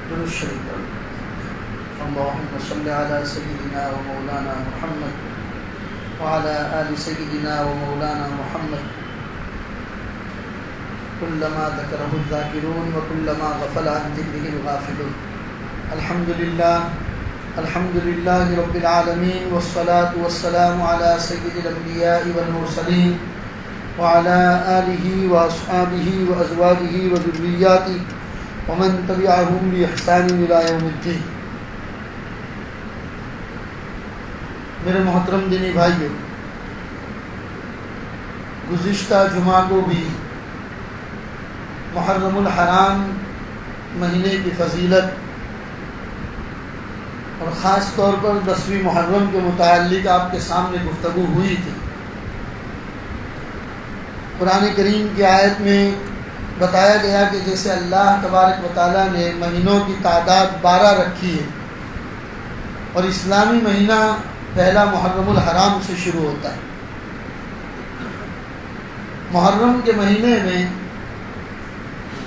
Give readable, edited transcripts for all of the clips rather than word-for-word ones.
درود شریف پڑھیں۔ اللهم صل على سيدنا ومولانا محمد وعلى آل سيدنا ومولانا محمد كلما ذكره الذاكرون وكلما غفل عن ذكره الغافلون۔ الحمد لله رب العالمين والصلاة والسلام على سيد الأنبياء والمرسلين وعلى آله وأصحابه وأزواجه وذرياته ومن تبعهم بإحسان إلى يوم الدين۔ میرے محترم دینی بھائیو، گزشتہ جمعہ کو بھی محرم الحرام مہینے کی فضیلت اور خاص طور پر 10ویں محرم کے متعلق آپ کے سامنے گفتگو ہوئی تھی۔ قرآن کریم کی آیت میں بتایا گیا کہ جیسے اللہ تبارک و تعالیٰ نے مہینوں کی تعداد 12 رکھی ہے اور اسلامی مہینہ پہلا محرم الحرام سے شروع ہوتا ہے۔ محرم کے مہینے میں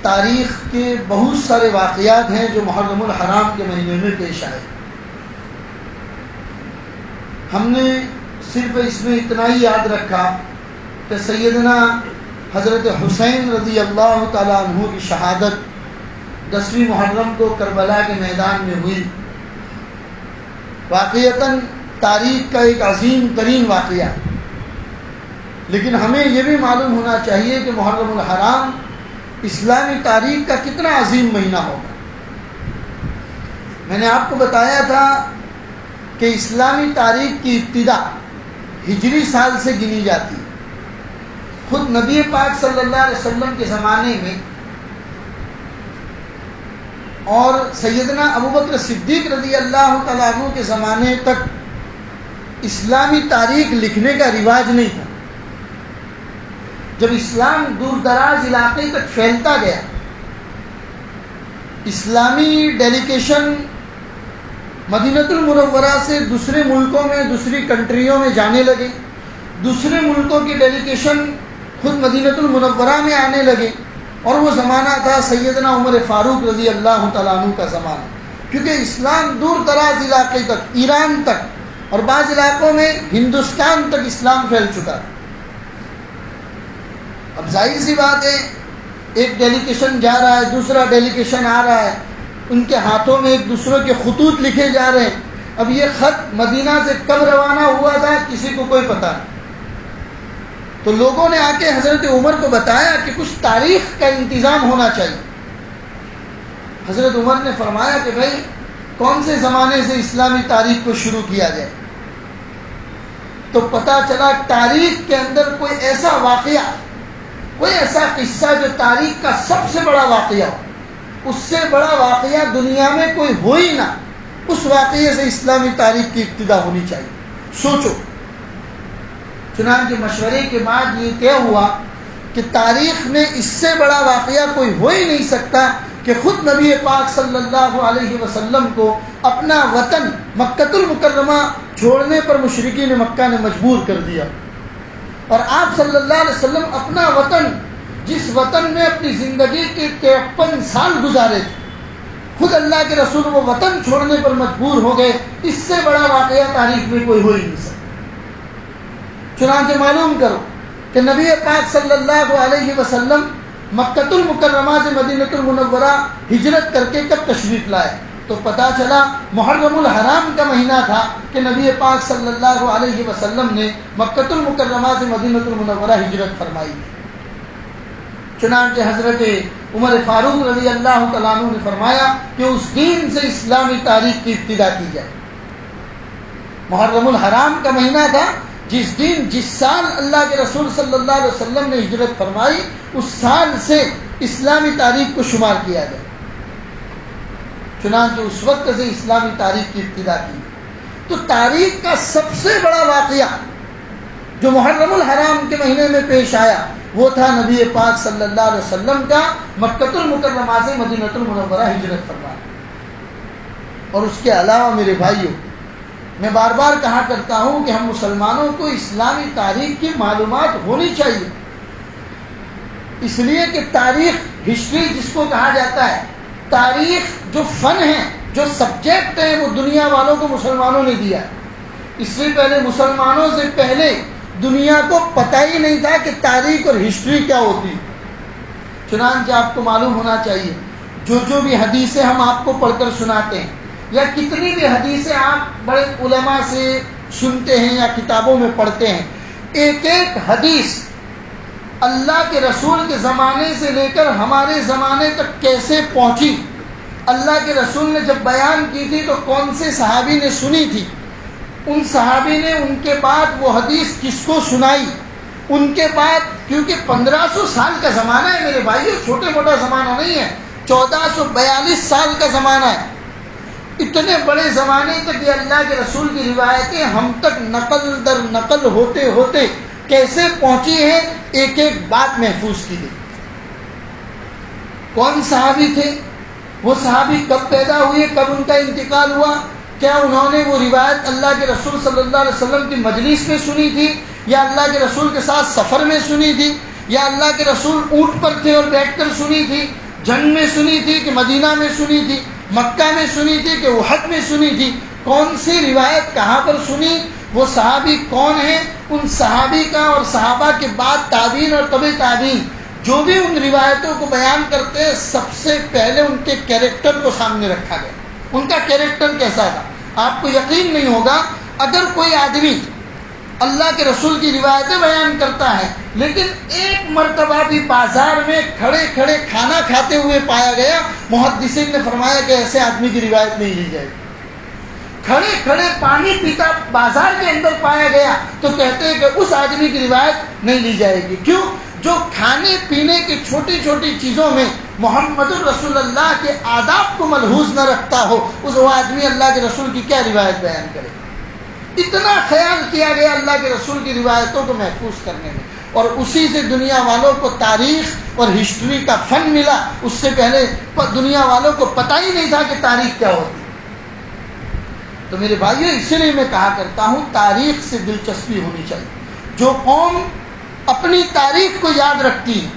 تاریخ کے بہت سارے واقعات ہیں جو محرم الحرام کے مہینے میں پیش آئے۔ ہم نے صرف اس میں اتنا ہی یاد رکھا کہ سیدنا حضرت حسین رضی اللہ تعالیٰ عنہ کی شہادت 10ویں محرم کو کربلا کے میدان میں ہوئی۔ واقعتاً تاریخ کا ایک عظیم ترین واقعہ، لیکن ہمیں یہ بھی معلوم ہونا چاہیے کہ محرم الحرام اسلامی تاریخ کا کتنا عظیم مہینہ ہوگا۔ میں نے آپ کو بتایا تھا کہ اسلامی تاریخ کی ابتدا ہجری سال سے گنی جاتی ہے۔ خود نبی پاک صلی اللہ علیہ وسلم کے زمانے میں اور سیدنا ابوبکر صدیق رضی اللہ تعالیٰ عنہ کے زمانے تک اسلامی تاریخ لکھنے کا رواج نہیں تھا۔ جب اسلام دور دراز علاقے تک پھیلتا گیا، اسلامی ڈیلیگیشن مدینہ المنورہ سے دوسرے ملکوں میں، دوسری کنٹریوں میں جانے لگے، دوسرے ملکوں کی ڈیلیگیشن خود مدینہ المنورہ میں آنے لگے، اور وہ زمانہ تھا سیدنا عمر فاروق رضی اللہ تعالیٰ عنہ کا زمانہ، کیونکہ اسلام دور دراز علاقے تک، ایران تک اور بعض علاقوں میں ہندوستان تک اسلام پھیل چکا تھا۔ اب ظاہر سی بات ہے، ایک ڈیلیگیشن جا رہا ہے، دوسرا ڈیلیگیشن آ رہا ہے، ان کے ہاتھوں میں ایک دوسروں کے خطوط لکھے جا رہے ہیں۔ اب یہ خط مدینہ سے کب روانہ ہوا تھا کسی کو کوئی پتہ نہیں۔ تو لوگوں نے آ کے حضرت عمر کو بتایا کہ کچھ تاریخ کا انتظام ہونا چاہیے۔ حضرت عمر نے فرمایا کہ بھائی کون سے زمانے سے اسلامی تاریخ کو شروع کیا جائے؟ تو پتہ چلا تاریخ کے اندر کوئی ایسا واقعہ، کوئی ایسا قصہ جو تاریخ کا سب سے بڑا واقعہ ہو، اس سے بڑا واقعہ دنیا میں کوئی ہو ہی نہ، اس واقعے سے اسلامی تاریخ کی ابتدا ہونی چاہیے۔ سوچو، چنانچہ مشورے کے بعد یہ طے ہوا کہ تاریخ میں اس سے بڑا واقعہ کوئی ہو ہی نہیں سکتا کہ خود نبی پاک صلی اللہ علیہ وسلم کو اپنا وطن مکہ المکرمہ چھوڑنے پر مشرکین مکہ نے مجبور کر دیا، اور آپ صلی اللہ علیہ وسلم اپنا وطن، جس وطن میں اپنی زندگی کے 53 سال گزارے تھے، خود اللہ کے رسول وہ وطن چھوڑنے پر مجبور ہو گئے۔ اس سے بڑا واقعہ تاریخ میں کوئی ہو ہی نہیں سکتا۔ چنانچہ معلوم کرو کہ نبی پاک صلی اللہ علیہ وسلم مکہ المکرمہ سے مدینہ المنورہ ہجرت کر کے کب تشریف لائے؟ تو پتہ چلا محرم الحرام کا مہینہ تھا کہ نبی پاک صلی اللہ علیہ وسلم نے مکہ المکرمہ سے مدینہ المنورہ ہجرت فرمائی۔ چنانچہ حضرت عمر فاروق رضی اللہ تعالیٰ عنہ نے فرمایا کہ اس دن سے اسلامی تاریخ کی ابتدا کی جائے۔ محرم الحرام کا مہینہ تھا، جس دن، جس سال اللہ کے رسول صلی اللہ علیہ وسلم نے ہجرت فرمائی، اس سال سے اسلامی تاریخ کو شمار کیا جائے۔ چنانچہ اس وقت سے اسلامی تاریخ کی ابتدا کی۔ تو تاریخ کا سب سے بڑا واقعہ جو محرم الحرام کے مہینے میں پیش آیا وہ تھا نبی پاک صلی اللہ علیہ وسلم کا مکہ المکرمہ سے مدینہ المنورہ ہجرت فرمانا۔ اور اس کے علاوہ میرے بھائیوں، میں بار بار کہا کرتا ہوں کہ ہم مسلمانوں کو اسلامی تاریخ کی معلومات ہونی چاہیے، اس لیے کہ تاریخ، ہسٹری جس کو کہا جاتا ہے، تاریخ جو فن ہے، جو سبجیکٹ ہے، وہ دنیا والوں کو مسلمانوں نے دیا. اس سے پہلے مسلمانوں سے پہلے دنیا کو پتہ ہی نہیں تھا کہ تاریخ اور ہسٹری کیا ہوتی. چنانچہ آپ کو معلوم ہونا چاہیے جو بھی حدیثیں ہم آپ کو پڑھ کر سناتے ہیں، یا کتنی بھی حدیثیں آپ بڑے علماء سے سنتے ہیں یا کتابوں میں پڑھتے ہیں، ایک ایک حدیث اللہ کے رسول کے زمانے سے لے کر ہمارے زمانے تک کیسے پہنچی، اللہ کے رسول نے جب بیان کی تھی تو کون سے صحابی نے سنی تھی، ان صحابی نے ان کے بعد وہ حدیث کس کو سنائی، ان کے بعد، کیونکہ 1500 سال کا زمانہ ہے میرے بھائیو، چھوٹے موٹا زمانہ نہیں ہے، 1442 سال کا زمانہ ہے. اتنے بڑے زمانے تک یہ اللہ کے رسول کی روایتیں ہم تک نقل در نقل ہوتے ہوتے کیسے پہنچی ہیں، ایک ایک بات محفوظ کی گئی. کون صحابی تھے، وہ صحابی کب پیدا ہوئے، کب ان کا انتقال ہوا، کیا انہوں نے وہ روایت اللہ کے رسول صلی اللہ علیہ وسلم کی مجلس میں سنی تھی، یا اللہ کے رسول کے ساتھ سفر میں سنی تھی، یا اللہ کے رسول اونٹ پر تھے اور بیٹھ کر سنی تھی، جنگ میں سنی تھی کہ مدینہ میں سنی تھی، مکہ میں سنی تھی کہ احد میں سنی تھی، کون سی روایت کہاں پر سنی، وہ صحابی کون ہیں، ان صحابی کا اور صحابہ کے بعد تابعین اور تبع تابعین جو بھی ان روایتوں کو بیان کرتے ہیں، سب سے پہلے ان کے کیریکٹر کو سامنے رکھا گیا. ان کا کیریکٹر کیسا تھا؟ آپ کو یقین نہیں ہوگا اگر کوئی آدمی اللہ کے رسول کی روایتیں بیان کرتا ہے لیکن ایک مرتبہ بھی بازار میں کھڑے کھڑے کھانا کھاتے ہوئے پایا گیا، محدثین نے فرمایا کہ ایسے آدمی کی روایت نہیں لی جائے گی. کھڑے کھڑے پانی پیتا بازار کے اندر پایا گیا تو کہتے ہیں کہ اس آدمی کی روایت نہیں لی جائے گی. کیوں؟ جو کھانے پینے کی چھوٹی چھوٹی چیزوں میں محمد الرسول اللہ کے آداب کو ملحوظ نہ رکھتا ہو، اس وہ آدمی اللہ کے رسول کی کیا روایت بیان کرے. اتنا خیال کیا گیا اللہ کے رسول کی روایتوں کو محفوظ کرنے میں، اور اسی سے دنیا والوں کو تاریخ اور ہسٹری کا فن ملا. اس سے پہلے دنیا والوں کو پتہ ہی نہیں تھا کہ تاریخ کیا ہوتی. تو میرے بھائیو، اسی لیے میں کہا کرتا ہوں تاریخ سے دلچسپی ہونی چاہیے. جو قوم اپنی تاریخ کو یاد رکھتی ہے،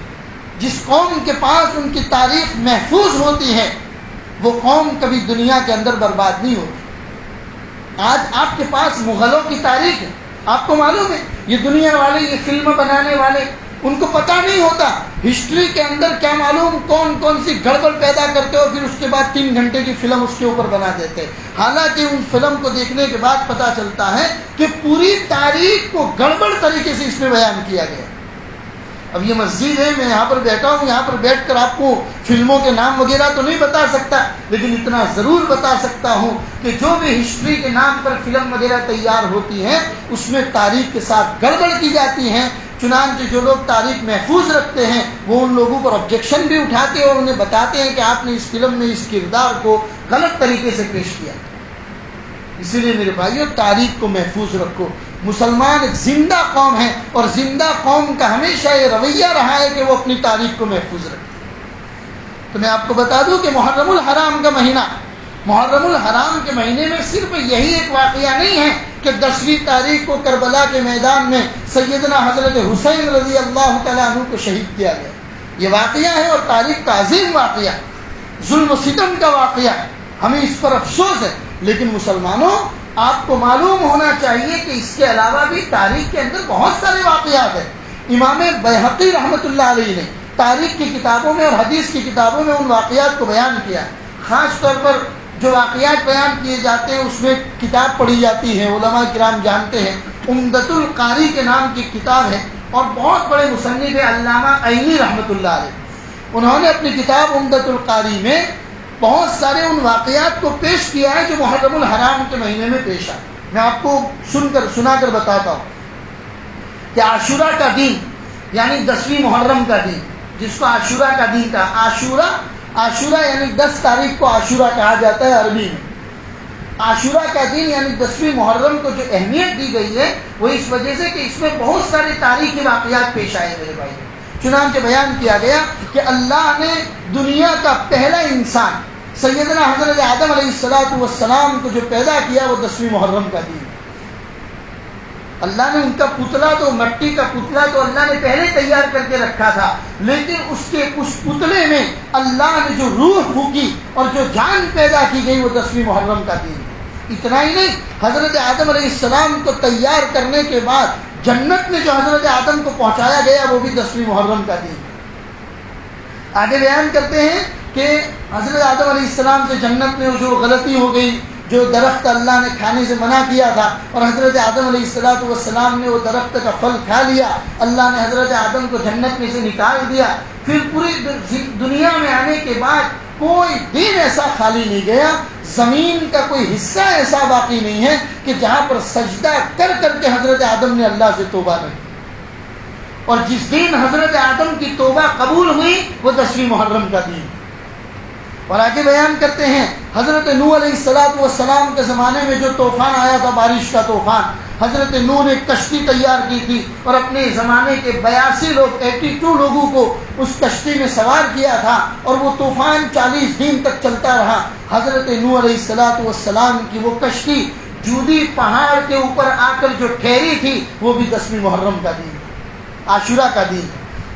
جس قوم کے پاس ان کی تاریخ محفوظ ہوتی ہے، وہ قوم کبھی دنیا کے اندر برباد نہیں ہوتی. آج آپ کے پاس مغلوں کی تاریخ ہے، آپ کو معلوم ہے، یہ دنیا والے، یہ فلم بنانے والے، ان کو پتہ نہیں ہوتا ہسٹری کے اندر کیا معلوم کون کون سی گڑبڑ پیدا کرتے ہو، پھر اس کے بعد 3 گھنٹے کی فلم اس کے اوپر بنا دیتے. حالانکہ ان فلم کو دیکھنے کے بعد پتہ چلتا ہے کہ پوری تاریخ کو گڑبڑ طریقے سے اس میں بیان کیا گیا. اب یہ مسجد ہے، میں یہاں پر بیٹھا ہوں، یہاں پر بیٹھ کر آپ کو فلموں کے نام وغیرہ تو نہیں بتا سکتا، لیکن اتنا ضرور بتا سکتا ہوں کہ جو بھی ہسٹری کے نام پر فلم وغیرہ تیار ہوتی ہیں اس میں تاریخ کے ساتھ گڑبڑ کی جاتی ہیں. چنانچہ جو لوگ تاریخ محفوظ رکھتے ہیں وہ ان لوگوں پر آبجیکشن بھی اٹھاتے ہیں اور انہیں بتاتے ہیں کہ آپ نے اس فلم میں اس کردار کو غلط طریقے سے پیش کیا. اسی لیے میرے بھائیو، تاریخ کو محفوظ رکھو. مسلمان ایک زندہ قوم ہے اور زندہ قوم کا ہمیشہ یہ رویہ رہا ہے کہ وہ اپنی تاریخ کو محفوظ رکھے. تو میں آپ کو بتا دوں کہ محرم الحرام کا مہینہ، محرم الحرام کے مہینے میں صرف یہی ایک واقعہ نہیں ہے کہ 10ویں تاریخ کو کربلا کے میدان میں سیدنا حضرت حسین رضی اللہ تعالیٰ عنہ کو شہید کیا گیا. یہ واقعہ ہے اور تاریخ کا عظیم واقعہ، ظلم و ستم کا واقعہ ہے، ہمیں اس پر افسوس ہے. لیکن مسلمانوں، آپ کو معلوم ہونا چاہیے کہ اس کے علاوہ بھی تاریخ کے اندر بہت سارے واقعات ہیں. امام بیہقی رحمۃ اللہ علیہ نے تاریخ کی کتابوں میں اور حدیث کی کتابوں میں ان واقعات کو بیان کیا. خاص طور پر جو واقعات بیان کیے جاتے ہیں اس میں کتاب پڑھی جاتی ہے، علماء کرام جانتے ہیں، عمدۃ القاری کے نام کی کتاب ہے، اور بہت بڑے مصنف علامہ عینی رحمۃ اللہ علیہ، انہوں نے اپنی کتاب عمدۃ القاری میں بہت سارے ان واقعات کو پیش کیا ہے جو محرم الحرام کے مہینے میں پیش آئے. میں آپ کو سنا کر بتاتا ہوں کہ عاشورہ کا دن، یعنی 10ویں محرم کا دن، جس کو عاشورہ کا دن کہا، عاشورہ یعنی 10 تاریخ کو عاشورہ کہا جاتا ہے عربی میں. عاشورہ کا دن یعنی 10ویں محرم کو جو اہمیت دی گئی ہے وہ اس وجہ سے کہ اس میں بہت سارے تاریخی واقعات پیش آئے میرے بھائی. چنانچہ بیان کیا گیا کہ اللہ نے دنیا کا پہلا انسان سیدنا حضرت آدم علیہ السلام کو جو پیدا کیا وہ 10ویں محرم کا دن. اللہ نے ان کا پتلا تو مٹی کا پتلا تو اللہ نے پہلے تیار کر کے رکھا تھا، لیکن اس پتلے میں اللہ نے جو روح پھونکی اور جو جان پیدا کی گئی وہ 10ویں محرم کا دن ہے۔ اتنا ہی نہیں، حضرت آدم علیہ السلام کو تیار کرنے کے بعد جنت میں جو حضرت آدم کو پہنچایا گیا وہ بھی 10ویں محرم کا دن ہے۔ آگے بیان کرتے ہیں کہ حضرت آدم علیہ السلام سے جنت میں جو غلطی ہو گئی، جو درخت اللہ نے کھانے سے منع کیا تھا اور حضرت آدم علیہ السلام نے وہ درخت کا پھل کھا لیا، اللہ نے حضرت آدم کو جنت میں سے نکال دیا۔ پھر پوری دنیا میں آنے کے بعد کوئی دن ایسا خالی نہیں گیا، زمین کا کوئی حصہ ایسا باقی نہیں ہے کہ جہاں پر سجدہ کر کر کے حضرت آدم نے اللہ سے توبہ نہیں۔ اور جس دن حضرت آدم کی توبہ قبول ہوئی وہ 10ویں محرم کا دن۔ اور آگے بیان کرتے ہیں حضرت نوح علیہ السلام کے زمانے میں جو طوفان آیا تھا، بارش کا طوفان، حضرت نوح نے کشتی تیار کی تھی اور اپنے زمانے کے 82 لوگوں کو اس کشتی میں سوار کیا تھا، اور وہ طوفان 40 دن تک چلتا رہا۔ حضرت نوح علیہ السلام کی وہ کشتی جودی پہاڑ کے اوپر آ کر جو ٹھہری تھی وہ بھی 10ویں محرم کا دن، عاشورہ کا دن۔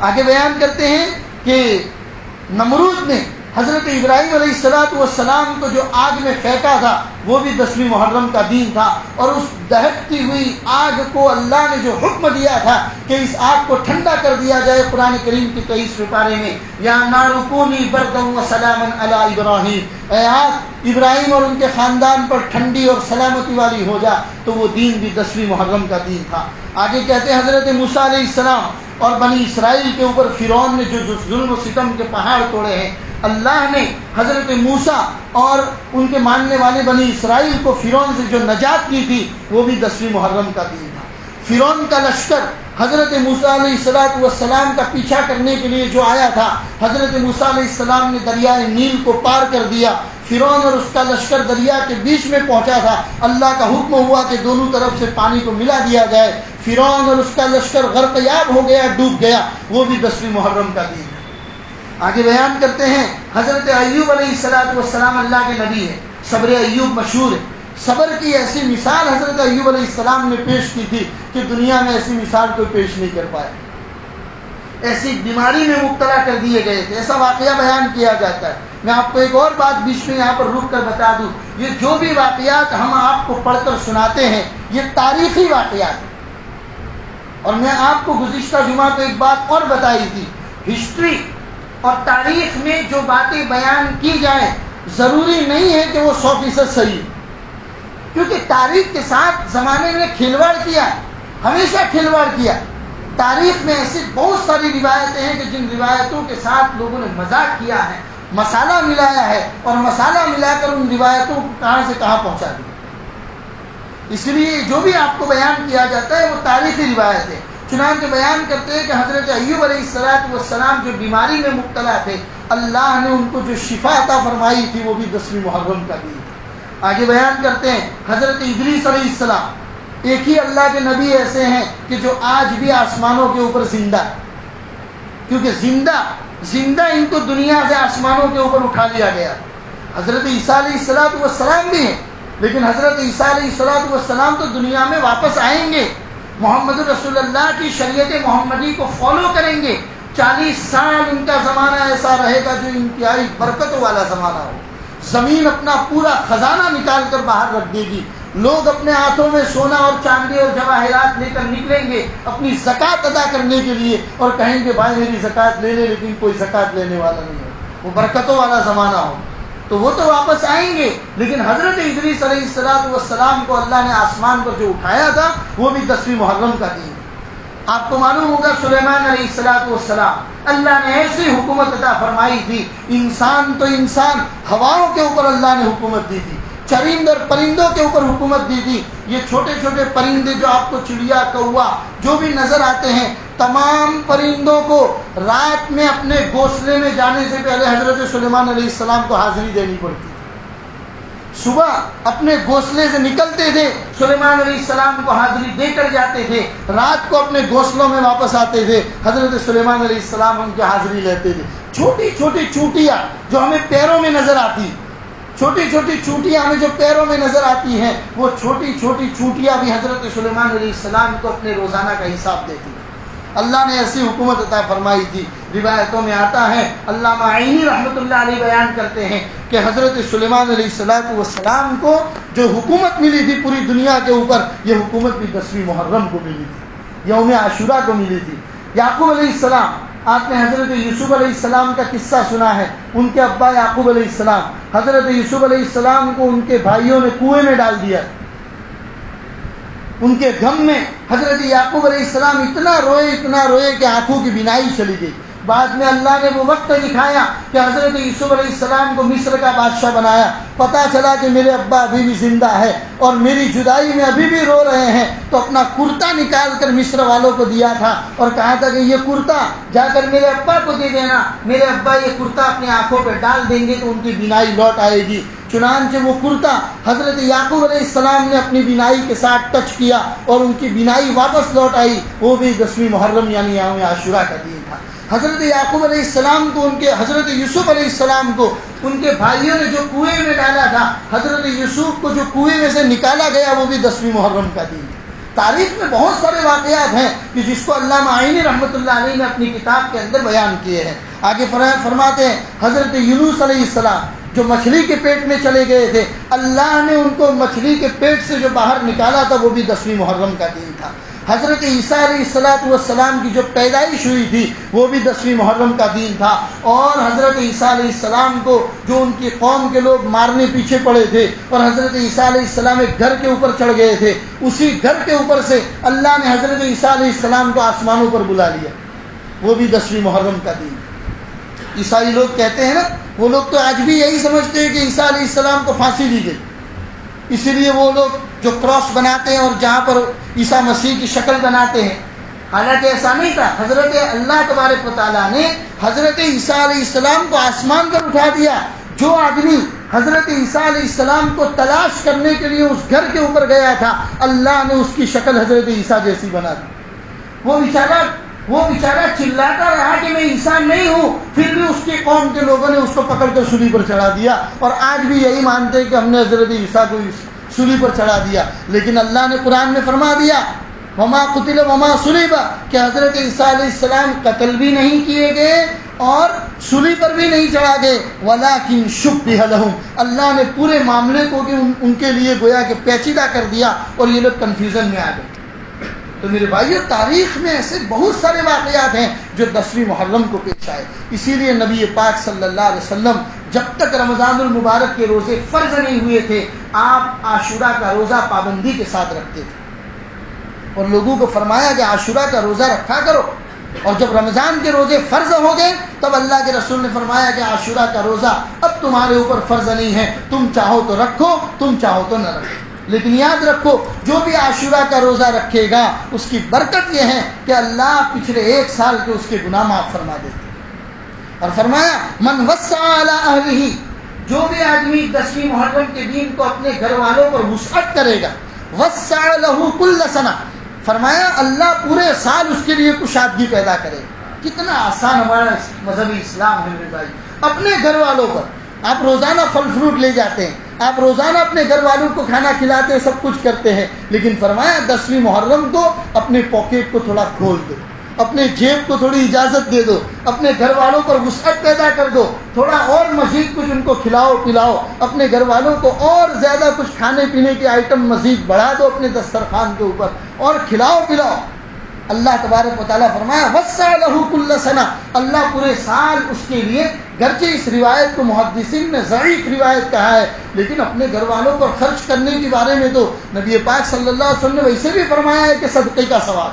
آگے بیان کرتے ہیں کہ نمرود نے حضرت ابراہیم علیہ السلام کو جو آگ میں پھینکا تھا وہ بھی 10ویں محرم کا دن تھا، اور اس دہکتی ہوئی آگ کو اللہ نے جو حکم دیا تھا کہ اس آگ کو ٹھنڈا کر دیا جائے، قرآن کریم کے 23ویں پارے میں، یا نار کونی بردا وسلاما علی ابراہیم، اے آگ ابراہیم اور ان کے خاندان پر ٹھنڈی اور سلامتی والی ہو جا، تو وہ دن بھی 10ویں محرم کا دن تھا۔ آگے کہتے ہیں حضرت موسیٰ علیہ السلام اور بنی اسرائیل کے اوپر فرعون نے جو ظلم و ستم کے پہاڑ توڑے ہیں، اللہ نے حضرت موسیٰ اور ان کے ماننے والے بنی اسرائیل کو فرعون سے جو نجات کی تھی وہ بھی 10ویں محرم کا دن تھا۔ فرعون کا لشکر حضرت موسیٰ علیہ السلام کا پیچھا کرنے کے لیے جو آیا تھا، حضرت موسیٰ علیہ السلام نے دریائے نیل کو پار کر دیا۔ فرعون اور اس کا لشکر دریا کے بیچ میں پہنچا تھا، اللہ کا حکم ہوا کہ دونوں طرف سے پانی کو ملا دیا جائے، فرعون اور اس کا لشکر غرقیاب ہو گیا، ڈوب گیا، وہ بھی 10ویں محرم کا دن ہے۔ آگے بیان کرتے ہیں حضرت ایوب علیہ السلام اللہ کے نبی ہے، صبر ایوب مشہور ہے۔ صبر کی ایسی مثال حضرت ایوب علیہ السلام نے پیش کی تھی کہ دنیا میں ایسی مثال کوئی پیش نہیں کر پایا۔ ایسی بیماری میں مبتلا کر دیے گئے تھے، ایسا واقعہ بیان کیا جاتا ہے۔ میں آپ کو ایک اور بات بیچ میں یہاں پر رک کر بتا دوں، یہ جو بھی واقعات ہم آپ کو پڑھ کر سناتے ہیں یہ تاریخی واقعات ہیں۔ اور میں آپ کو گزشتہ جمعہ کو ایک بات اور بتائی تھی، ہسٹری اور تاریخ میں جو باتیں بیان کی جائیں ضروری نہیں ہے کہ وہ 100% صحیح، کیونکہ تاریخ کے ساتھ زمانے میں کھلواڑ کیا، ہمیشہ کھلواڑ کیا۔ تاریخ میں ایسی بہت ساری روایتیں ہیں کہ جن روایتوں کے ساتھ لوگوں نے مذاق کیا ہے، مسالہ ملایا ہے، اور مسالہ ملا کر ان روایتوں کو کہاں سے کہاں پہنچا دیا۔ اس لیے جو بھی آپ کو بیان کیا جاتا ہے وہ تاریخی روایت ہے۔ چنانچہ بیان کرتے ہیں کہ حضرت ایوب علیہ السلام جو بیماری میں مبتلا تھے، اللہ نے ان کو جو شفا عطا فرمائی تھی وہ بھی 10ویں محرم کا دن تھا۔ آگے بیان کرتے ہیں حضرت ادریس علیہ السلام، ایک ہی اللہ کے نبی ایسے ہیں کہ جو آج بھی آسمانوں کے اوپر زندہ ہے، کیونکہ زندہ ان کو دنیا سے آسمانوں کے اوپر اٹھا لیا گیا۔ حضرت عیسیٰ علیہ السلام بھی ہیں، لیکن حضرت عیسیٰ علیہ السلام تو دنیا میں واپس آئیں گے، محمد رسول اللہ کی شریعت محمدی کو فالو کریں گے۔ 40 سال ان کا زمانہ ایسا رہے گا جو انتہائی برکتوں والا زمانہ ہو۔ زمین اپنا پورا خزانہ نکال کر باہر رکھ دے گی، لوگ اپنے ہاتھوں میں سونا اور چاندی اور جواہرات لے کر نکلیں گے اپنی زکوٰۃ ادا کرنے کے لیے، اور کہیں گے بھائی میری زکوٰۃ لے لے، لیکن کوئی زکوٰۃ لینے والا نہیں ہے، وہ برکتوں والا زمانہ ہو۔ تو وہ تو واپس آئیں گے، لیکن حضرت ادریس علیہ السلام کو اللہ نے آسمان پر جو اٹھایا تھا وہ بھی 10ویں محرم کا دن۔ آپ کو معلوم ہوگا سلیمان علیہ السلام اللہ نے ایسی حکومت عطا فرمائی تھی، انسان تو انسان، ہواؤں کے اوپر اللہ نے حکومت دی تھی، چرند اور پرندوں کے اوپر حکومت دی تھی۔ یہ چھوٹے چھوٹے پرندے جو آپ کو چڑیا، کوا جو بھی نظر آتے ہیں، تمام پرندوں کو رات میں اپنے گھونسلے میں جانے سے پہلے حضرت سلیمان علیہ السلام کو حاضری دینی پڑتی تھی۔ صبح اپنے گھونسلے سے نکلتے تھے، سلیمان علیہ السلام کو حاضری دے کر جاتے تھے، رات کو اپنے گھونسلوں میں واپس آتے تھے، حضرت سلیمان علیہ السلام ان کی حاضری لیتے تھے۔ چھوٹی چھوٹی چونٹیاں جو ہمیں پیروں میں نظر آتی، چھوٹی چھوٹی چونٹیاں ہمیں جو پیروں میں نظر آتی ہیں، وہ چھوٹی چھوٹی چونٹیاں بھی حضرت سلیمان علیہ السلام کو اپنے روزانہ کا حساب دیتی. اللہ نے ایسی حکومت عطا فرمائی تھی. روایتوں میں آتا ہے، علامہ عینی رحمۃ اللہ علیہ بیان کرتے ہیں کہ حضرت سلیمان علیہ السلام کو جو حکومت ملی تھی پوری دنیا کے اوپر، یہ حکومت بھی 10ویں محرم کو ملی تھی، یوم عاشوراء کو ملی تھی. یعقوب علیہ السلام، آپ نے حضرت یوسف علیہ السلام کا قصہ سنا ہے. ان کے ابا یعقوب علیہ السلام، حضرت یوسف علیہ السلام کو ان کے بھائیوں نے کنویں میں ڈال دیا. ان کے غم میں حضرت یعقوب علیہ السلام اتنا روئے کہ آنکھوں کی بینائی چلی گئی. بعد میں اللہ نے وہ وقت دکھایا کہ حضرت یوسف علیہ السلام کو مصر کا بادشاہ بنایا. پتہ چلا کہ میرے ابا ابھی بھی زندہ ہے اور میری جدائی میں ابھی بھی رو رہے ہیں، تو اپنا کرتا نکال کر مصر والوں کو دیا تھا اور کہا تھا کہ یہ کرتا جا کر میرے ابا کو دے دینا، میرے ابا یہ کرتا اپنی آنکھوں پہ ڈال دیں گے تو ان کی بینائی لوٹ آئے گی. چنانچہ وہ کرتا حضرت یعقوب علیہ السلام نے اپنی بینائی کے ساتھ ٹچ کیا اور ان کی بینائی واپس لوٹ آئی. وہ بھی 10ویں محرم یعنی یوم عاشوراء کا دن تھا. حضرت یعقوب علیہ السلام کو حضرت یوسف علیہ السلام کو ان کے بھائیوں نے جو کنویں میں ڈالا تھا، حضرت یوسف کو جو کنویں میں سے نکالا گیا، وہ بھی 10ویں محرم کا دن. تاریخ میں بہت سارے واقعات ہیں کہ جس کو علامہ عینی رحمۃ اللہ علیہ نے اپنی کتاب کے اندر بیان کیے ہیں. آگے فرماتے ہیں حضرت یونس علیہ السلام جو مچھلی کے پیٹ میں چلے گئے تھے، اللہ نے ان کو مچھلی کے پیٹ سے جو باہر نکالا تھا، وہ بھی 10ویں محرم کا دن تھا. حضرت عیسیٰ علیہ السلام کی جو پیدائش ہوئی تھی، وہ بھی 10ویں محرم کا دن تھا. اور حضرت عیسیٰ علیہ السلام کو جو ان کی قوم کے لوگ مارنے پیچھے پڑے تھے اور حضرت عیسیٰ علیہ السلام ایک گھر کے اوپر چڑھ گئے تھے، اسی گھر کے اوپر سے اللہ نے حضرت عیسیٰ علیہ السلام کو آسمانوں پر بلا لیا، وہ بھی 10ویں محرم کا دن. عیسائی لوگ کہتے ہیں نا، وہ لوگ تو آج بھی یہی سمجھتے ہیں کہ عیسیٰ علیہ السلام کو پھانسی دی گئی، اسی لیے وہ لوگ جو کراس بناتے ہیں اور جہاں پر عیسیٰ مسیح کی شکل بناتے ہیں. حالانکہ ایسا نہیں تھا. حضرت اللہ تبارک و تعالیٰ نے حضرت عیسیٰ علیہ السلام کو آسمان پر اٹھا دیا. جو آدمی حضرت عیسیٰ علیہ السلام کو تلاش کرنے کے لیے اس گھر کے اوپر گیا تھا، اللہ نے اس کی شکل حضرت عیسیٰ جیسی بنا دی. وہ بیچارہ چلاتا رہا کہ میں عیسیٰ نہیں ہوں، پھر بھی اس کی قوم کے لوگوں نے اس کو پکڑ کر سولی پر چڑھا دیا. اور آج بھی یہی مانتے ہیں کہ ہم نے حضرت عیسیٰ کو سولی پر چڑھا دیا. لیکن اللہ نے قرآن میں فرما دیا وما قتل وما صلب، کہ حضرت عیسیٰ علیہ السلام قتل بھی نہیں کیے گئے اور سولی پر بھی نہیں چڑھا گئے، ولکن شبہ لہم، اللہ نے پورے معاملے کو ان کے لیے گویا کہ پیچیدہ کر دیا اور یہ لوگ کنفیوژن میں آ گئے. تو میرے بھائیو، تاریخ میں ایسے بہت سارے واقعات ہیں جو 10ویں محرم کو پیش آئے. اسی لیے نبی پاک صلی اللہ علیہ وسلم جب تک رمضان المبارک کے روزے فرض نہیں ہوئے تھے، آپ عاشوراء کا روزہ پابندی کے ساتھ رکھتے تھے اور لوگوں کو فرمایا کہ عاشوراء کا روزہ رکھا کرو. اور جب رمضان کے روزے فرض ہو گئے تب اللہ کے رسول نے فرمایا کہ عاشوراء کا روزہ اب تمہارے اوپر فرض نہیں ہے، تم چاہو تو رکھو، تم چاہو تو نہ رکھو. لیکن یاد رکھو، جو بھی عاشوراء کا روزہ رکھے گا اس کی برکت یہ ہے کہ اللہ پچھلے 1 سال کے اس کے گناہ معاف فرما دیتے. اور فرمایا من وسع علی اہلہ، جو بھی آدمی 10ویں محرم کے دن کو اپنے گھر والوں پر وسعت کرے گا، وسع لہ کل سنہ، فرمایا اللہ پورے سال اس کے لیے کشادگی پیدا کرے گا. کتنا آسان ہمارا مذہبی اسلام ہے میرے بھائی. اپنے گھر والوں پر آپ روزانہ پھل فروٹ لے جاتے ہیں، آپ روزانہ اپنے گھر والوں کو کھانا کھلاتے ہیں، سب کچھ کرتے ہیں، لیکن فرمایا 10ویں محرم کو اپنے پاکٹ کو تھوڑا کھول دو، اپنے جیب کو تھوڑی اجازت دے دو، اپنے گھر والوں پر وسعت پیدا کر دو، تھوڑا اور مزید کچھ ان کو کھلاؤ پلاؤ، اپنے گھر والوں کو اور زیادہ کچھ کھانے پینے کے آئٹم مزید بڑھا دو اپنے دسترخوان کے اوپر اور کھلاؤ پلاؤ. اللہ تبارک و تعالیٰ فرمایا وسع لہ کل سنہ، اللہ پورے سال اس کے لیے، گرچہ اس روایت کو محدثین نے ضعیف روایت کہا ہے، لیکن اپنے گھر والوں پر خرچ کرنے کے بارے میں تو نبی پاک صلی اللہ علیہ وسلم نے ویسے بھی فرمایا ہے کہ صدقے کا ثواب.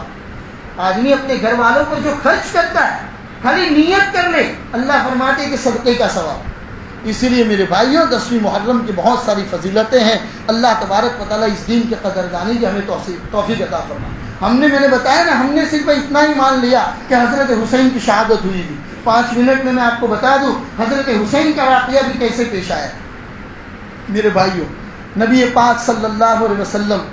آدمی اپنے گھر والوں پر جو خرچ کرتا ہے، خالی نیت کر لے، اللہ فرماتے ہیں کہ صدقے کا ثواب. اسی لیے میرے بھائیوں، 10ویں محرم کی بہت ساری فضیلتیں ہیں. اللہ تبارک و تعالیٰ اس دین کی قدردانی کی ہمیں توفیق عطا فرمائے. میں نے بتایا نا، ہم نے صرف اتنا ہی مان لیا کہ حضرت حسین کی شہادت ہوئی تھی. 5 منٹ میں آپ کو بتا دوں حضرت حسین کا واقعہ بھی کیسے پیش آیا. میرے بھائیوں، نبی پاک صلی اللہ علیہ وسلم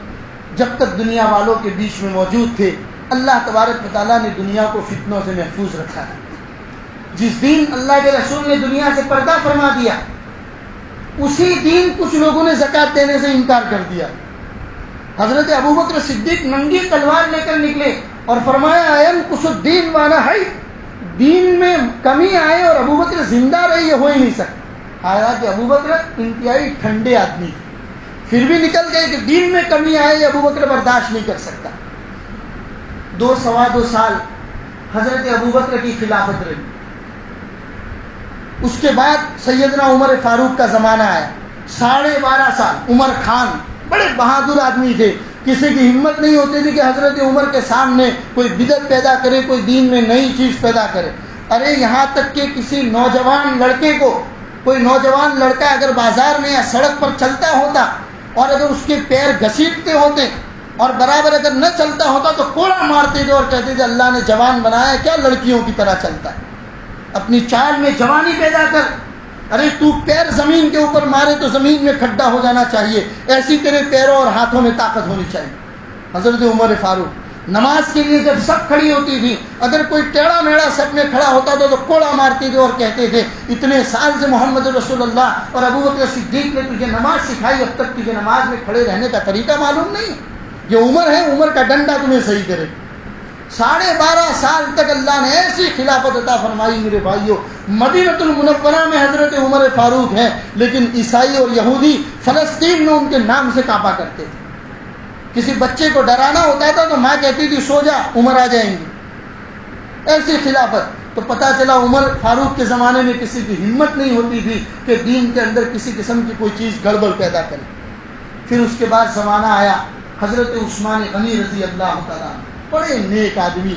جب تک دنیا والوں کے بیچ میں موجود تھے، اللہ تبارک و تعالیٰ نے دنیا کو فتنوں سے محفوظ رکھا ہے. جس دن اللہ کے رسول نے دنیا سے پردہ فرما دیا، اسی دن کچھ لوگوں نے زکوٰۃ دینے سے انکار کر دیا. حضرت ابوبکر صدیق ننگی تلوار لے کر نکلے اور فرمایا ایم کس الدین وانا ہے، دین میں کمی آئے اور ابوبکر زندہ رہے یہ ہو ہی نہیں سکتا. حالانکہ ابوبکر انتہائی ٹھنڈے آدمی تھے، پھر بھی نکل گئے کہ دین میں کمی آئے یہ ابوبکر برداشت نہیں کر سکتا. 2 سال حضرت ابوبکر کی خلافت رہی. اس کے بعد سیدنا عمر فاروق کا زمانہ آیا. 12.5 سال عمر خان بڑے بہادر آدمی تھے، کسی کی ہمت نہیں ہوتی تھی کہ حضرت عمر کے سامنے کوئی بدعت پیدا کرے، کوئی دین میں نئی چیز پیدا کرے. ارے یہاں تک کہ کسی نوجوان لڑکے کو، کوئی نوجوان لڑکا اگر بازار میں یا سڑک پر چلتا ہوتا اور اگر اس کے پیر گھسیٹتے ہوتے اور برابر اگر نہ چلتا ہوتا تو کوڑا مارتے تھے اور کہتے تھے اللہ نے جوان بنایا کیا لڑکیوں کی طرح چلتا ہے، اپنی چال میں جوانی پیدا کر. ارے تو پیر زمین کے اوپر مارے تو زمین میں کھڈا ہو جانا چاہیے، ایسی تیرے پیروں اور ہاتھوں میں طاقت ہونی چاہیے. حضرت عمر فاروق نماز کے لیے جب سب کھڑی ہوتی تھی، اگر کوئی ٹیڑھا میڑا سب میں کھڑا ہوتا تھا تو کوڑا مارتے تھے اور کہتے تھے اتنے سال سے محمد رسول اللہ اور ابوبکر صدیق نے تجھے نماز سکھائی، اب تک تجھے نماز میں کھڑے رہنے کا طریقہ معلوم نہیں. یہ عمر ہے، عمر کا ڈنڈا تمہیں صحیح کرے. 12.5 سال تک اللہ نے ایسی خلافت عطا فرمائی. میرے بھائیوں، مدینۃ المنورہ میں حضرت عمر فاروق ہیں، لیکن عیسائی اور یہودی فلسطین میں ان کے نام سے کعبہ کرتے تھے. کسی بچے کو ڈرانا ہوتا تھا تو ماں کہتی تھی سو جا عمر آ جائیں گے. ایسی خلافت. تو پتہ چلا عمر فاروق کے زمانے میں کسی کی ہمت نہیں ہوتی تھی کہ دین کے اندر کسی قسم کی کوئی چیز گڑبڑ پیدا کرے. پھر اس کے بعد زمانہ آیا حضرت عثمان غنی رضی اللہ تعالیٰ، بڑے نیک آدمی،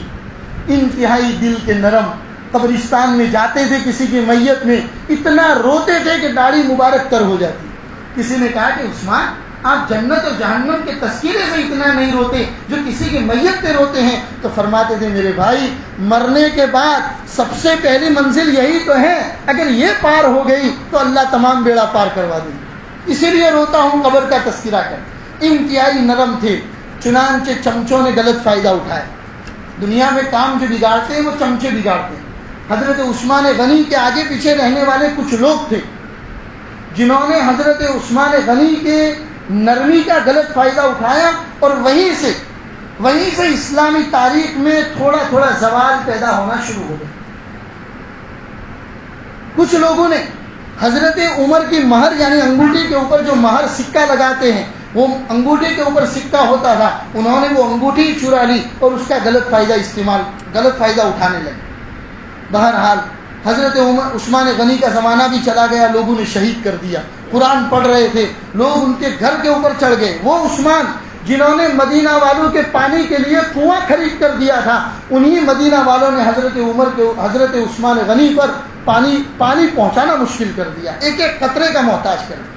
انتہائی دل کے نرم. قبرستان میں جاتے تھے کسی کی میت میں، اتنا روتے تھے کہ داڑھی مبارک تر ہو جاتی. کسی نے کہا کہ عثمان آپ جنت اور جہنم کے تذکرے سے اتنا نہیں روتے جو کسی کی میت پہ روتے ہیں. تو فرماتے تھے میرے بھائی مرنے کے بعد سب سے پہلی منزل یہی تو ہے، اگر یہ پار ہو گئی تو اللہ تمام بیڑا پار کروا دیں گے، اسی لیے روتا ہوں قبر کا تذکرہ کر. انتہائی نرم تھے. چنانچہ چمچوں نے غلط فائدہ اٹھایا. دنیا میں کام جو بگاڑتے ہیں وہ چمچے بگاڑتے ہیں. حضرت عثمان غنی کے آگے پیچھے رہنے والے کچھ لوگ تھے جنہوں نے حضرت عثمان غنی کے نرمی کا غلط فائدہ اٹھایا اور وہیں سے اسلامی تاریخ میں تھوڑا تھوڑا زوال پیدا ہونا شروع ہو گیا. کچھ لوگوں نے حضرت عمر کی مہر یعنی انگوٹھی کے اوپر جو مہر سکہ لگاتے ہیں، وہ انگوٹھی کے اوپر سکہ ہوتا تھا، انہوں نے وہ انگوٹھی چرا لی اور اس کا غلط فائدہ اٹھانے لگے. بہرحال حضرت عثمان غنی کا زمانہ بھی چلا گیا، لوگوں نے شہید کر دیا. قرآن پڑھ رہے تھے، لوگ ان کے گھر کے اوپر چڑھ گئے. وہ عثمان جنہوں نے مدینہ والوں کے پانی کے لیے کنواں خرید کر دیا تھا، انہی مدینہ والوں نے حضرت عثمان غنی پر پانی پہنچانا مشکل کر دیا، ایک ایک قطرے کا محتاج کر دیا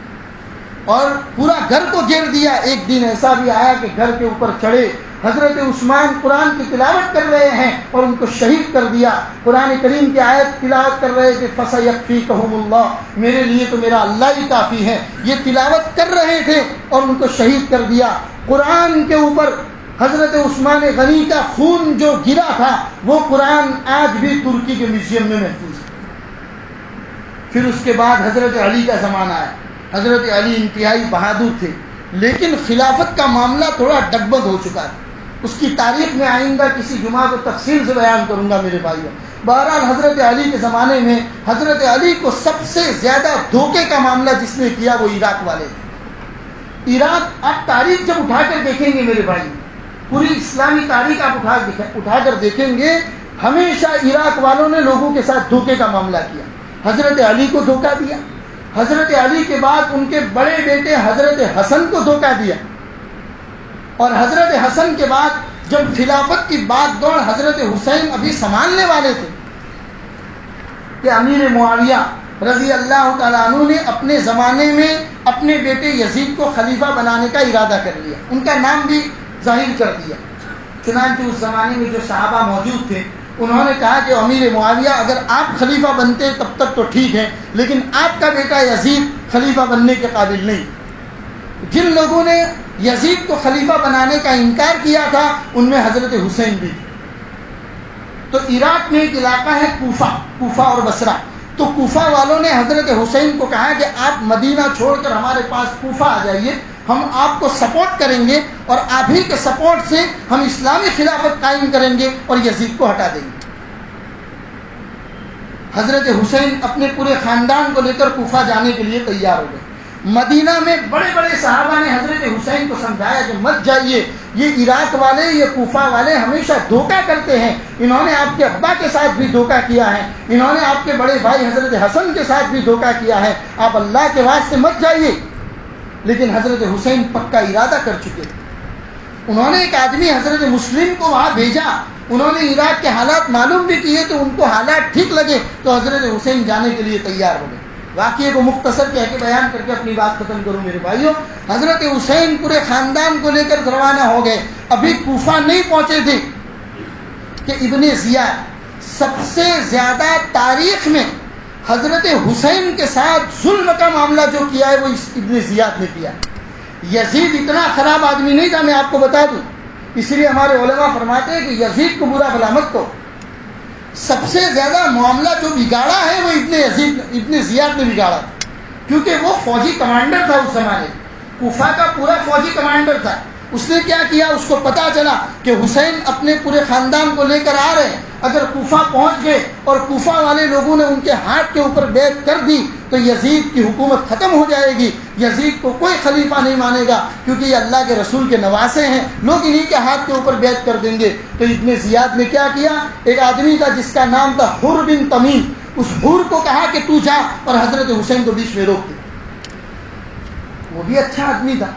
اور پورا گھر کو گھیر دیا. ایک دن ایسا بھی آیا کہ گھر کے اوپر چڑھے، حضرت عثمان قرآن کی تلاوت کر رہے ہیں اور ان کو شہید کر دیا. قرآن کریم کی آیت تلاوت کر رہے تھے فَسَيَكْفِيكَهُمُ اللَّهُ، میرے لیے تو میرا اللہ ہی کافی ہے. یہ تلاوت کر رہے تھے اور ان کو شہید کر دیا. قرآن کے اوپر حضرت عثمان غنی کا خون جو گرا تھا وہ قرآن آج بھی ترکی کے میوزیم میں محفوظ ہے. پھر اس کے بعد حضرت علی کا زمانہ آیا. حضرت علی انتہائی بہادر تھے، لیکن خلافت کا معاملہ تھوڑا ڈگمگ ہو چکا تھا. اس کی تاریخ میں آئندہ کسی جمعہ کو تفصیل سے بیان کروں گا میرے بھائیوں. بہرحال حضرت علی کے زمانے میں حضرت علی کو سب سے زیادہ دھوکے کا معاملہ جس نے کیا وہ عراق والے تھے. عراق آپ تاریخ جب اٹھا کر دیکھیں گے میرے بھائی، پوری اسلامی تاریخ آپ اٹھا کر دیکھیں گے، ہمیشہ عراق والوں نے لوگوں کے ساتھ دھوکے کا معاملہ کیا. حضرت علی کو دھوکہ دیا، حضرت علی کے بعد ان کے بڑے بیٹے حضرت حسن کو دھوکہ دیا، اور حضرت حسن کے بعد جب خلافت کی بات دوڑ حضرت حسین ابھی سنبھالنے والے تھے کہ امیر معاویہ رضی اللہ تعالیٰ عنہ نے اپنے زمانے میں اپنے بیٹے یزید کو خلیفہ بنانے کا ارادہ کر لیا، ان کا نام بھی ظاہر کر دیا. چنانچہ اس زمانے میں جو صحابہ موجود تھے انہوں نے کہا کہ امیر معاویہ اگر آپ خلیفہ بنتے تب تک تو ٹھیک ہے، لیکن آپ کا بیٹا یزید خلیفہ بننے کے قابل نہیں. جن لوگوں نے یزید کو خلیفہ بنانے کا انکار کیا تھا ان میں حضرت حسین بھی تھے. تو عراق میں ایک علاقہ ہے کوفہ اور بصرہ، تو کوفہ والوں نے حضرت حسین کو کہا کہ آپ مدینہ چھوڑ کر ہمارے پاس کوفہ آ جائیے، ہم آپ کو سپورٹ کریں گے اور آپ ہی کے سپورٹ سے ہم اسلامی خلافت قائم کریں گے اور یزید کو ہٹا دیں گے۔ حضرت حسین اپنے پورے خاندان کو لے کر کوفہ جانے کے لیے تیار ہو گئے۔ مدینہ میں بڑے بڑے صحابہ نے حضرت حسین کو سمجھایا کہ مت جائیے، یہ عراق والے، یہ کوفہ والے ہمیشہ دھوکہ کرتے ہیں، انہوں نے آپ کے ابا کے ساتھ بھی دھوکہ کیا ہے، انہوں نے آپ کے بڑے بھائی حضرت حسن کے ساتھ بھی دھوکہ کیا ہے، آپ اللہ کے واسطے مت جائیے۔ لیکن حضرت حسین پکا ارادہ کر چکے، انہوں نے ایک آدمی حضرت مسلم کو وہاں بھیجا، انہوں نے عراق کے حالات معلوم بھی کیے تو ان کو حالات ٹھیک لگے تو حضرت حسین جانے کے لیے تیار ہو گئے۔ واقعے کو مختصر کہہ کے بیان کر کے اپنی بات ختم کروں میرے بھائیوں، حضرت حسین پورے خاندان کو لے کر روانہ ہو گئے، ابھی کوفہ نہیں پہنچے تھے کہ ابن زیاد، سب سے زیادہ تاریخ میں حضرت حسین کے ساتھ ظلم کا معاملہ جو کیا ہے وہ ابن زیاد نے کیا۔ یزید اتنا خراب آدمی نہیں تھا، میں آپ کو بتا دوں، اس لیے ہمارے علماء فرماتے ہیں کہ یزید کو برا بھلا مت کو، سب سے زیادہ معاملہ جو بگاڑا ہے وہ ابن زیاد نے بگاڑا، کیونکہ وہ فوجی کمانڈر تھا اس زمانے، کوفہ کا پورا فوجی کمانڈر تھا۔ اس نے کیا کیا، اس کو پتا چلا کہ حسین اپنے پورے خاندان کو لے کر آ رہے ہیں، اگر کوفہ پہنچ گئے اور کوفہ والے لوگوں نے ان کے ہاتھ کے اوپر بیعت کر دی تو یزید کی حکومت ختم ہو جائے گی، یزید کو کوئی خلیفہ نہیں مانے گا، کیونکہ یہ اللہ کے رسول کے نواسے ہیں، لوگ انہی کے ہاتھ کے اوپر بیعت کر دیں گے۔ تو ابن زیاد نے کیا کیا، ایک آدمی تھا جس کا نام تھا حر بن تمیم، اس حر کو کہا کہ تو جا اور حضرت حسین کو بیچ میں روک دے۔ وہ بھی اچھا آدمی تھا،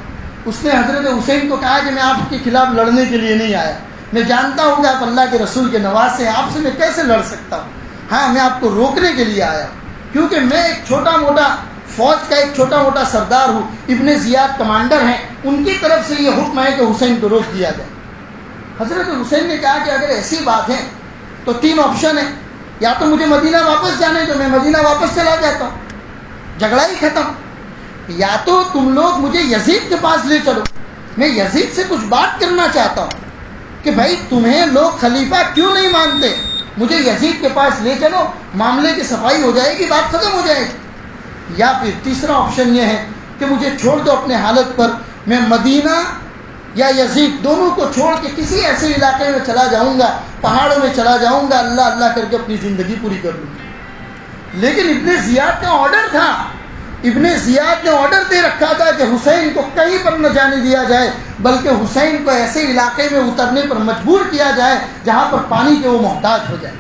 اس نے حضرت حسین کو کہا کہ میں آپ کے خلاف لڑنے کے لیے نہیں آیا، میں جانتا ہوں کہ آپ اللہ کے رسول کے نواسے ہیں، آپ سے میں کیسے لڑ سکتا ہوں، ہاں میں آپ کو روکنے کے لیے آیا کیونکہ میں ایک چھوٹا موٹا فوج کا ایک چھوٹا موٹا سردار ہوں، ابن زیاد کمانڈر ہیں، ان کی طرف سے یہ حکم ہے کہ حسین کو روک دیا جائے۔ حضرت حسین نے کہا کہ اگر ایسی بات ہے تو تین آپشن ہیں، یا تو مجھے مدینہ واپس جانے تو میں مدینہ واپس چلا جاتا ہوں، جھگڑا ہی ختم، یا تو تم لوگ مجھے یزید کے پاس لے چلو، میں یزید سے کچھ بات کرنا چاہتا ہوں کہ بھائی تمہیں لوگ خلیفہ کیوں نہیں مانتے، مجھے یزید کے پاس لے چلو، معاملے کی صفائی ہو جائے گی، بات ختم ہو جائے گی۔ یا پھر تیسرا آپشن یہ ہے کہ مجھے چھوڑ دو اپنے حالت پر، میں مدینہ یا یزید دونوں کو چھوڑ کے کسی ایسے علاقے میں چلا جاؤں گا، پہاڑوں میں چلا جاؤں گا، اللہ اللہ کر کے اپنی زندگی پوری کر لوں گا۔ لیکن ابن زیاد کا آرڈر تھا، ابن زیاد نے آرڈر دے رکھا تھا کہ حسین کو کہیں پر نہ جانے دیا جائے، بلکہ حسین کو ایسے علاقے میں اترنے پر مجبور کیا جائے جہاں پر پانی کے وہ محتاج ہو جائے۔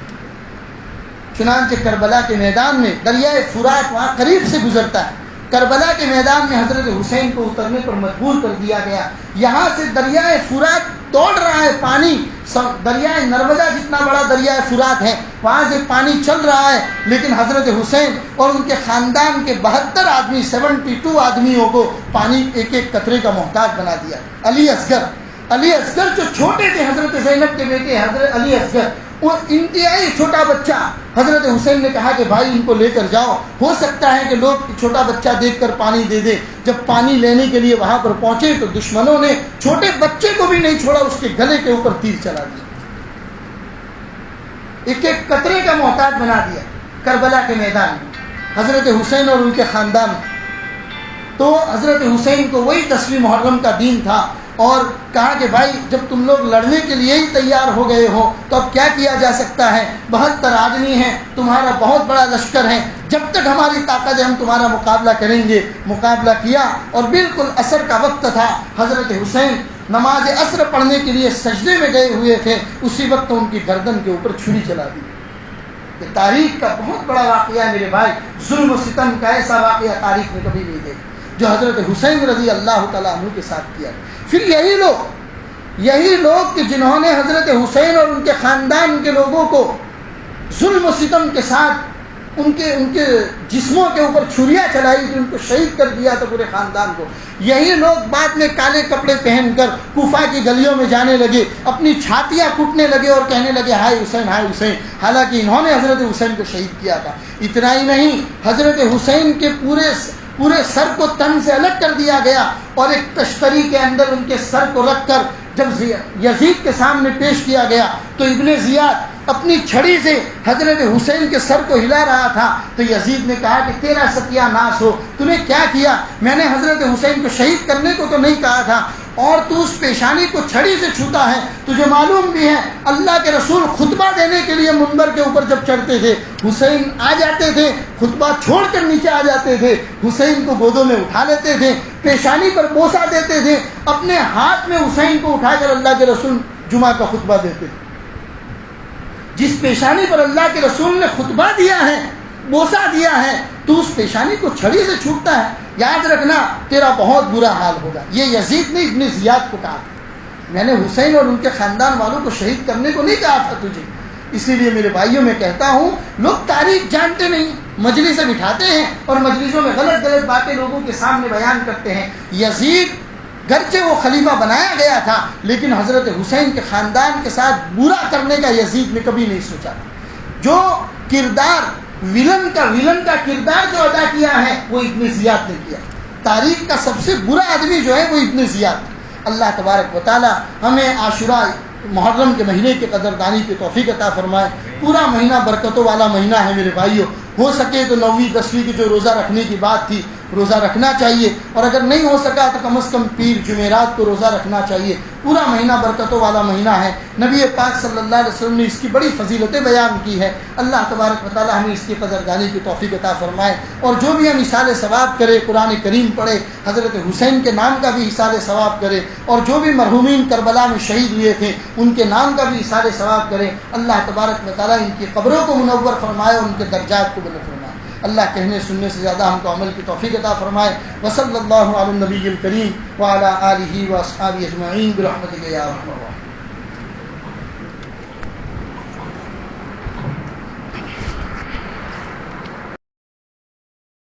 چنانچہ کربلا کے میدان میں دریائے فرات وہاں قریب سے گزرتا ہے، کربلا کے میدان میں حضرت حسین کو اترنے پر مجبور کر دیا گیا۔ یہاں سے دریائے فرات دوڑ رہا ہے، پانی دریائے نرمدا جتنا بڑا دریائے فرات ہے، وہاں سے پانی چل رہا ہے، لیکن حضرت حسین اور ان کے خاندان کے 72 آدمی 72 آدمیوں کو پانی ایک ایک قطرے کا محتاج بنا دیا۔ علی اصغر جو چھوٹے تھے، حضرت زینب کے بیٹے حضرت علی اصغر، وہ انتہائی چھوٹا بچہ، حضرت حسین نے کہا کہ بھائی ان کو لے کر جاؤ، ہو سکتا ہے کہ لوگ چھوٹا بچہ دیکھ کر پانی دے دے۔ جب پانی لینے کے لیے وہاں پر پہنچے تو دشمنوں نے چھوٹے بچے کو بھی نہیں چھوڑا، اس کے گلے کے اوپر تیر چلا دیا، ایک ایک قطرے کا محتاج بنا دیا کربلا کے میدان میں حضرت حسین اور ان کے خاندان۔ تو حضرت حسین کو وہی 10ویں محرم کا دن تھا اور کہا کہ بھائی جب تم لوگ لڑنے کے لیے ہی تیار ہو گئے ہو تو اب کیا کیا جا سکتا ہے، 72 آدمی ہیں، تمہارا بہت بڑا لشکر ہے، جب تک ہماری طاقت ہے ہم تمہارا مقابلہ کریں گے۔ مقابلہ کیا اور بالکل عصر کا وقت تھا، حضرت حسین نماز عصر پڑھنے کے لیے سجدے میں گئے ہوئے تھے، اسی وقت ان کی گردن کے اوپر چھری چلا دی۔ یہ تاریخ کا بہت بڑا واقعہ ہے میرے بھائی، ظلم و ستم کا ایسا واقعہ تاریخ میں کبھی نہیں دیکھا جو حضرت حسین رضی اللہ تعالیٰ عنہ کے ساتھ کیا۔ پھر یہی لوگ کہ جنہوں نے حضرت حسین اور ان کے خاندان کے لوگوں کو ظلم و ستم کے ساتھ ان کے جسموں کے اوپر چھریاں چلائی تھی، ان کو شہید کر دیا تھا پورے خاندان کو، یہی لوگ بعد میں کالے کپڑے پہن کر کوفہ کی گلیوں میں جانے لگے، اپنی چھاتیاں کوٹنے لگے اور کہنے لگے ہائے حسین ہائے حسین، حالانکہ انہوں نے حضرت حسین کو شہید کیا تھا۔ اتنا ہی نہیں، حضرت حسین کے پورے سر کو تن سے الگ کر دیا گیا اور ایک تشتری کے اندر ان کے سر کو رکھ کر جب یزید کے سامنے پیش کیا گیا تو ابن زیاد اپنی چھڑی سے حضرت حسین کے سر کو ہلا رہا تھا، تو یزید نے کہا کہ تیرا ستیہ ناش ہو، تو نے کیا کیا؟ میں نے حضرت حسین کو شہید کرنے کو تو نہیں کہا تھا، اور تو اس پیشانی کو چھڑی سے چھوتا ہے۔ تجھے معلوم بھی ہے اللہ کے رسول خطبہ دینے کے لیے منبر کے اوپر جب چڑھتے تھے، حسین آ جاتے تھے، خطبہ چھوڑ کر نیچے آ جاتے تھے، حسین کو گودوں میں اٹھا لیتے تھے، پیشانی پر بوسہ دیتے تھے، اپنے ہاتھ میں حسین کو اٹھا کر اللہ کے رسول جمعہ کا خطبہ دیتے تھے۔ جس پیشانی پر اللہ کے رسول نے خطبہ دیا ہے، بوسہ دیا ہے، تو اس پیشانی کو چھڑی سے چھوٹتا ہے، یاد رکھنا تیرا بہت برا حال ہوگا۔ یہ یزید نے ابن زیاد کو کہا تھا، میں نے حسین اور ان کے خاندان والوں کو شہید کرنے کو نہیں کہا تھا تجھے۔ اسی لیے میرے بھائیوں میں کہتا ہوں، لوگ تاریخ جانتے نہیں، مجلسیں بٹھاتے ہیں اور مجلسوں میں غلط غلط باتیں لوگوں کے سامنے بیان کرتے ہیں۔ یزید گرچہ وہ خلیفہ بنایا گیا تھا، لیکن حضرت حسین کے خاندان کے ساتھ برا کرنے کا یزید نے کبھی نہیں سوچا تھا۔ جو کردار ولن کا کردار جو ادا کیا ہے وہ ابن زیاد نے کیا۔ تاریخ کا سب سے برا آدمی جو ہے وہ ابن زیاد۔ اللہ تبارک و تعالی ہمیں عاشوراء محرم کے مہینے کی قدردانی کی توفیق عطا فرمائے۔ پورا مہینہ برکتوں والا مہینہ ہے میرے بھائیوں، ہو سکے تو 9ویں 10ویں کی جو روزہ رکھنے کی بات تھی روزہ رکھنا چاہیے، اور اگر نہیں ہو سکا تو کم از کم پیر جمعرات کو روزہ رکھنا چاہیے۔ پورا مہینہ برکتوں والا مہینہ ہے، نبی پاک صلی اللہ علیہ وسلم نے اس کی بڑی فضیلتیں بیان کی ہے۔ اللہ تبارک و تعالی ہمیں اس کی قدردانی کی توفیق عطا فرمائے، اور جو بھی ہم ایصال ثواب کرے، قرآن کریم پڑھے، حضرت حسین کے نام کا بھی ایصال ثواب کرے، اور جو بھی مرحومین کربلا میں شہید ہوئے تھے ان کے نام کا بھی ایصال ثواب کرے۔ اللہ تبارک و تعالی ان کی قبروں کو منور فرمائے اور ان کے درجات کو بلند فرمائے۔ اللہ کہنے سننے سے زیادہ ہم کو عمل کی توفیق عطا فرمائے۔ وصلی اللہ علی النبی الکریم وعلی آلہ واصحابہ اجمعین برحمتک یا ارحم الراحمین۔